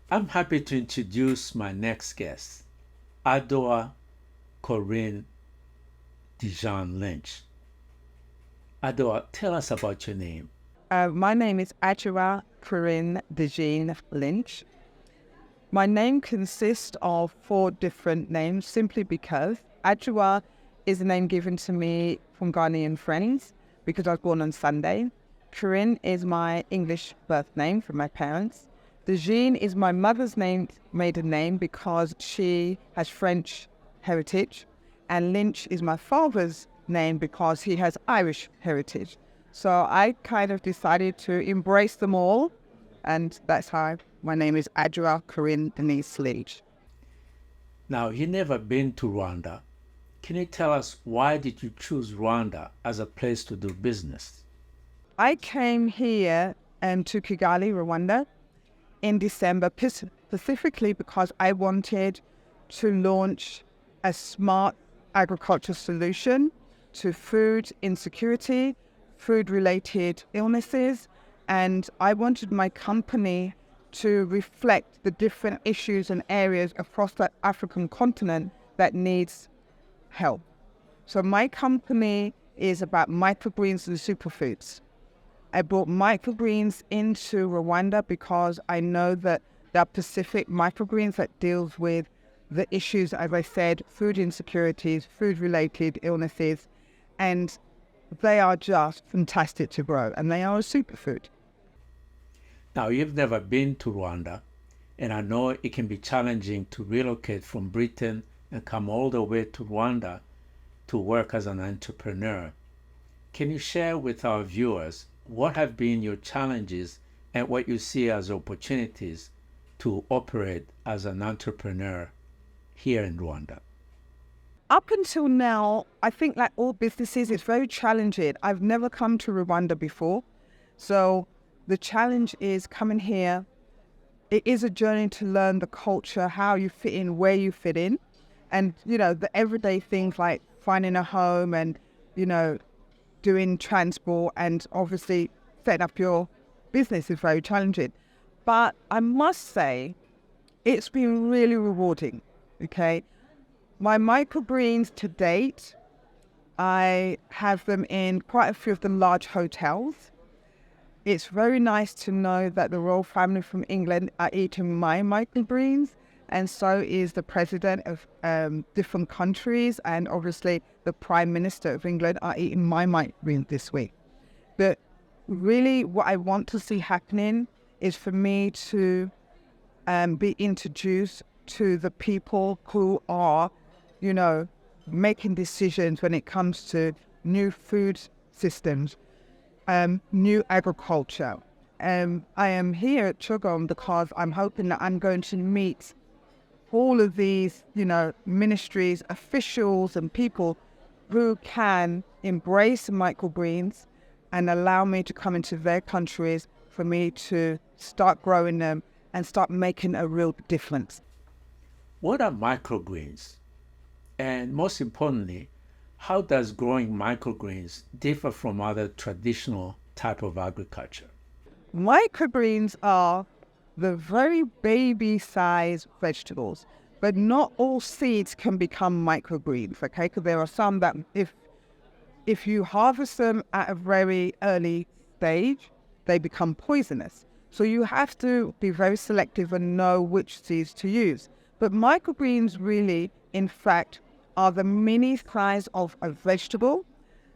I'm happy to introduce my next guest, Adowa Dejean-Lynch. Adowa, tell us about your name. My name is Adowa Dejean-Lynch. My name consists of 4 different names simply because Adowa is a name given to me from Ghanaian friends because I was born on Sunday. Corinne is my English birth name from my parents. Dejean is my mother's maiden name because she has French heritage. And Lynch is my father's name because he has Irish heritage. So I kind of decided to embrace them all, and that's how my name is Adowa Corinne Denise Lynch. Now, you've never been to Rwanda. Can you tell us why did you choose Rwanda as a place to do business? I came here to Kigali, Rwanda, in December, specifically because I wanted to launch a smart agriculture solution to food insecurity, food-related illnesses, and I wanted my company to reflect the different issues and areas across the African continent that needs help. So my company is about microgreens and superfoods. I brought microgreens into Rwanda because I know that there are Pacific microgreens that deals with the issues, as I said, food insecurities, food-related illnesses, and they are just fantastic to grow, and they are a superfood. Now, you've never been to Rwanda, and I know it can be challenging to relocate from Britain and come all the way to Rwanda to work as an entrepreneur. Can you share with our viewers what have been your challenges and what you see as opportunities to operate as an entrepreneur here in Rwanda? Up until now, I think like all businesses, it's very challenging. I've never come to Rwanda before. So the challenge is coming here. It is a journey to learn the culture, how you fit in, where you fit in. And, the everyday things like finding a home and, doing transport and obviously setting up your business is very challenging. But I must say, it's been really rewarding, okay? My microgreens to date, I have them in quite a few of the large hotels. It's very nice to know that the royal family from England are eating my microgreens, and so is the president of different countries, and obviously the Prime Minister of England are eating my microgreens this week. But really what I want to see happening is for me to be introduced to the people who are making decisions when it comes to new food systems, new agriculture. I am here at Chugom because I'm hoping that I'm going to meet all of these, ministries, officials and people who can embrace microgreens and allow me to come into their countries for me to start growing them and start making a real difference. What are microgreens? And most importantly, how does growing microgreens differ from other traditional type of agriculture? Microgreens are the very baby-sized vegetables, but not all seeds can become microgreens, okay? Because there are some that if you harvest them at a very early stage, they become poisonous. So you have to be very selective and know which seeds to use. But microgreens really, in fact, are the mini size of a vegetable.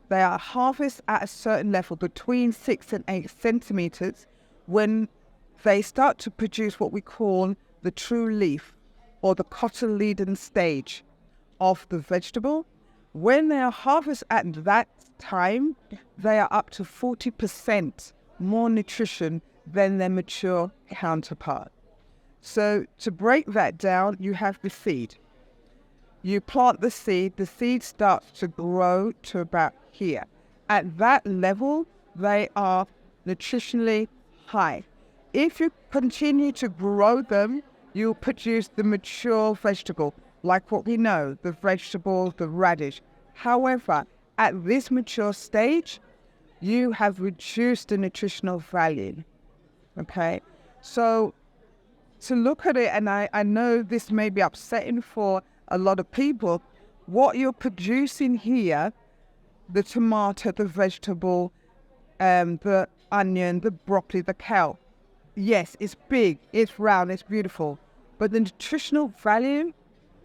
They are harvested at a certain level, between 6 and 8 centimeters, when they start to produce what we call the true leaf or the cotyledon stage of the vegetable. When they are harvested at that time, they are up to 40% more nutrition than their mature counterpart. So to break that down, you have the seed. You plant the seed starts to grow to about here. At that level, they are nutritionally high. If you continue to grow them, you'll produce the mature vegetable, like what we know, the vegetable, the radish. However, at this mature stage, you have reduced the nutritional value, okay? So to look at it, and I know this may be upsetting for a lot of people, what you're producing here, the tomato, the vegetable, the onion, the broccoli, the kale, yes, it's big, it's round, it's beautiful, but the nutritional value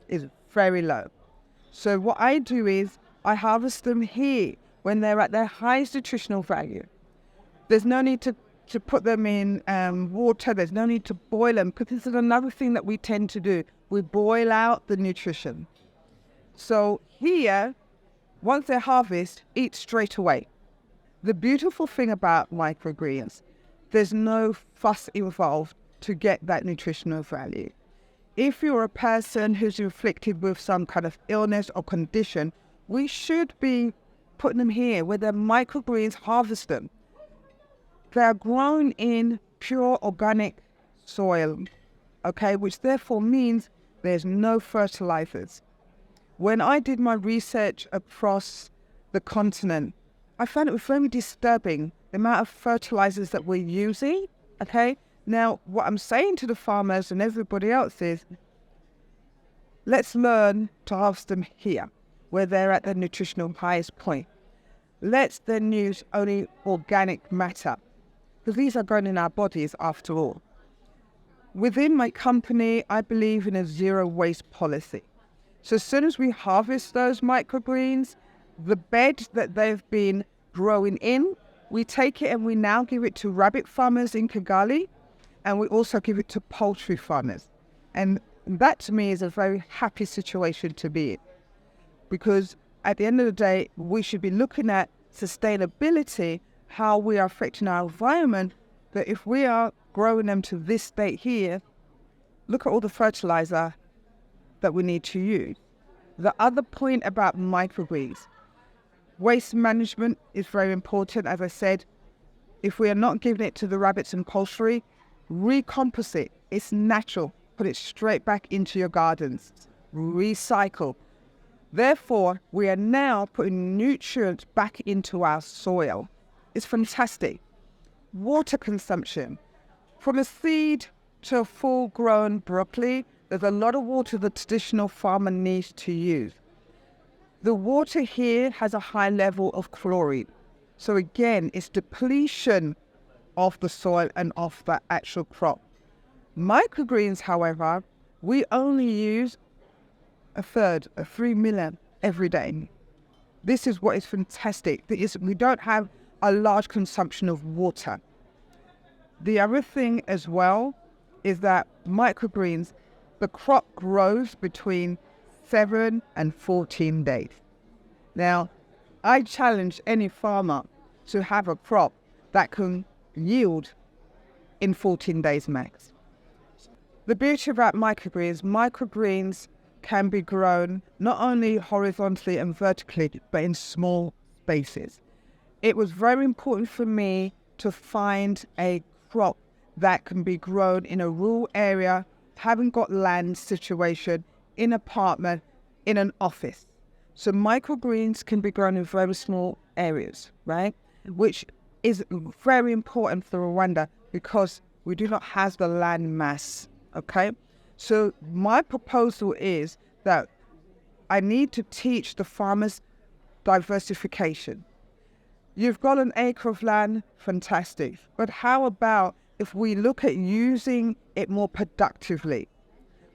is very low. So what I do is I harvest them here when they're at their highest nutritional value. There's no need to put them in water. There's no need to boil them, because this is another thing that we tend to do. We boil out the nutrition. So here, once they're harvested, eat straight away. The beautiful thing about microgreens, there's no fuss involved to get that nutritional value. If you're a person who's afflicted with some kind of illness or condition, we should be putting them here where the microgreens harvest them. They're grown in pure organic soil, okay, which therefore means there's no fertilizers. When I did my research across the continent, I found it was very disturbing, the amount of fertilizers that we're using, okay? Now, what I'm saying to the farmers and everybody else is, let's learn to harvest them here, where they're at their nutritional highest point. Let's then use only organic matter, because these are grown in our bodies after all. Within my company, I believe in a zero waste policy. So as soon as we harvest those microgreens, the bed that they've been growing in, we take it and we now give it to rabbit farmers in Kigali, and we also give it to poultry farmers. And that to me is a very happy situation to be in, because at the end of the day, we should be looking at sustainability, how we are affecting our environment, that if we are growing them to this state here, look at all the fertilizer that we need to use. The other point about microgreens, waste management is very important. As I said, if we are not giving it to the rabbits and poultry, recompose it. It's natural. Put it straight back into your gardens. Recycle. Therefore, we are now putting nutrients back into our soil. It's fantastic. Water consumption. From a seed to a full-grown broccoli, there's a lot of water the traditional farmer needs to use. The water here has a high level of chlorine. So again, it's depletion of the soil and of the actual crop. Microgreens, however, we only use a third, 3 million every day. This is what is fantastic. We don't have a large consumption of water. The other thing as well is that microgreens, the crop grows between 7 and 14 days. Now, I challenge any farmer to have a crop that can yield in 14 days max. The beauty about microgreens can be grown not only horizontally and vertically, but in small spaces. It was very important for me to find a crop that can be grown in a rural area, haven't got land situation, in an apartment, in an office. So microgreens can be grown in very small areas, right? Which is very important for Rwanda because we do not have the land mass, okay? So my proposal is that I need to teach the farmers diversification. You've got an acre of land, fantastic. But how about if we look at using it more productively?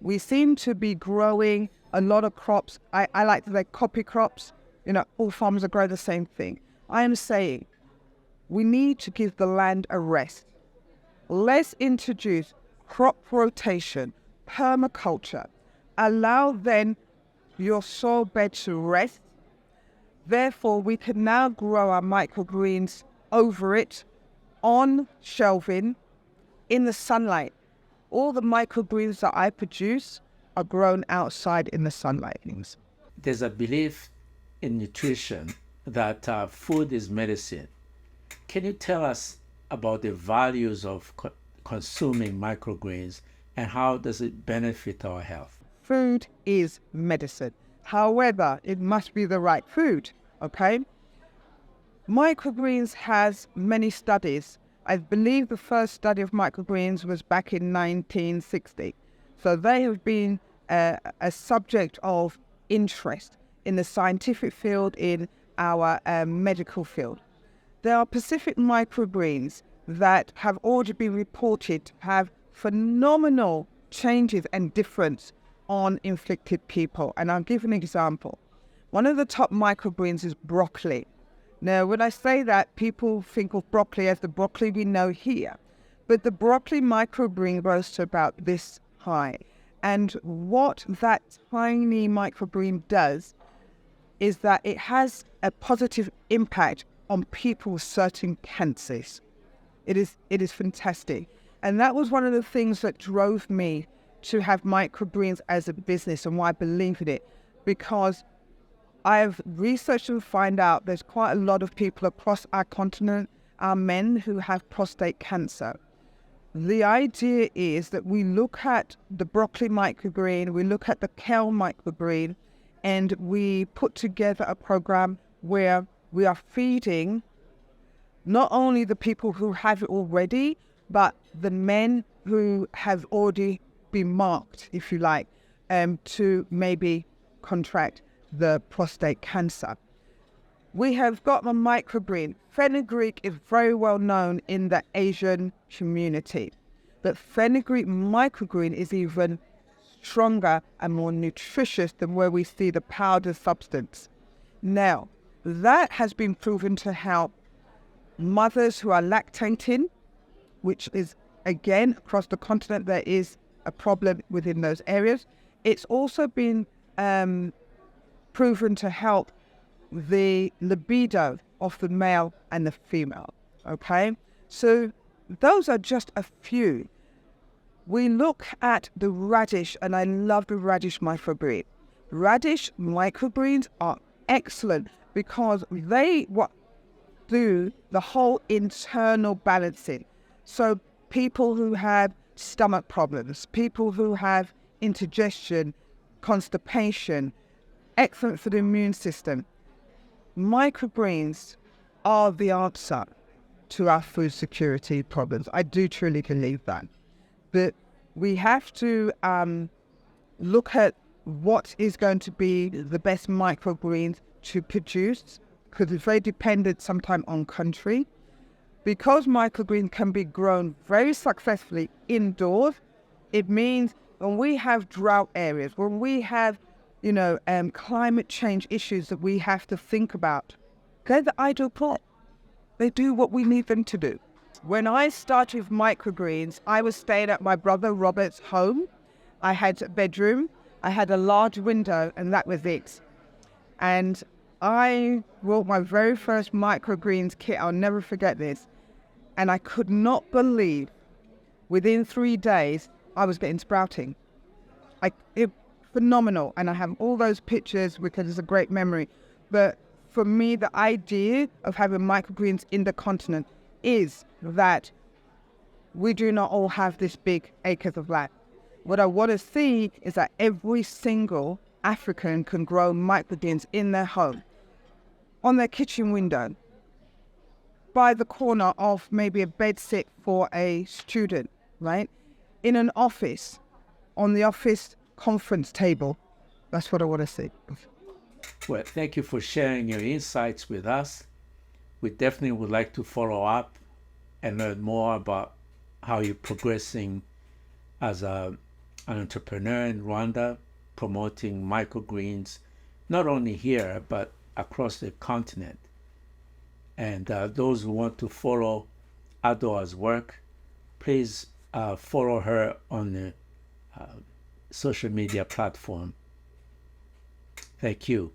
We seem to be growing a lot of crops. I like to say copy crops. You know, all farmers are growing the same thing. I am saying we need to give the land a rest. Let's introduce crop rotation, permaculture. Allow then your soil bed to rest. Therefore, we can now grow our microgreens over it, on shelving, in the sunlight. All the microgreens that I produce are grown outside in the sunlight. There's a belief in nutrition that food is medicine. Can you tell us about the values of consuming microgreens and how does it benefit our health? Food is medicine. However, it must be the right food, okay? Microgreens has many studies. I believe the first study of microgreens was back in 1960. So they have been a subject of interest in the scientific field, in our medical field. There are specific microgreens that have already been reported to have phenomenal changes and difference on inflicted people. And I'll give an example. One of the top microgreens is broccoli. Now, when I say that, people think of broccoli as the broccoli we know here. But the broccoli microgreen grows to about this high. And what that tiny microgreen does is that it has a positive impact on people with certain cancers. It is fantastic. And that was one of the things that drove me to have microgreens as a business and why I believe in it. Because I've researched and find out there's quite a lot of people across our continent, our men, who have prostate cancer. The idea is that we look at the broccoli microgreen, we look at the kale microgreen, and we put together a program where we are feeding not only the people who have it already, but the men who have already been marked, if you like, to maybe contract the prostate cancer. We have got a microgreen. Fenugreek is very well known in the Asian community, but fenugreek microgreen is even stronger and more nutritious than where we see the powder substance. Now, that has been proven to help mothers who are lactating, which is, again, across the continent, there is a problem within those areas. It's also been proven to help the libido of the male and the female, okay? So those are just a few. We look at the radish, and I love the radish microgreen. Radish microgreens are excellent because they do the whole internal balancing. So people who have stomach problems, people who have indigestion, constipation, excellent for the immune system. Microgreens are the answer to our food security problems. I do truly believe that. But we have to look at what is going to be the best microgreens to produce, because it's very dependent sometimes on country. Because microgreens can be grown very successfully indoors, it means when we have drought areas, when we have climate change issues that we have to think about, they're the ideal plot. They do what we need them to do. When I started with microgreens, I was staying at my brother Robert's home. I had a bedroom, I had a large window, and that was it. And I bought my very first microgreens kit. I'll never forget this. And I could not believe within 3 days I was getting sprouting. Phenomenal. And I have all those pictures because it's a great memory. But for me, the idea of having microgreens in the continent is that we do not all have this big acres of land. What I want to see is that every single African can grow microgreens in their home, on their kitchen window, by the corner of maybe a bedsit for a student, right? In an office, on the office conference table. That's what I want to see. Well, thank you for sharing your insights with us. We definitely would like to follow up and learn more about how you're progressing as an entrepreneur in Rwanda, promoting microgreens, not only here, but across the continent. And those who want to follow Adowa's work, please follow her on the social media platform. Thank you.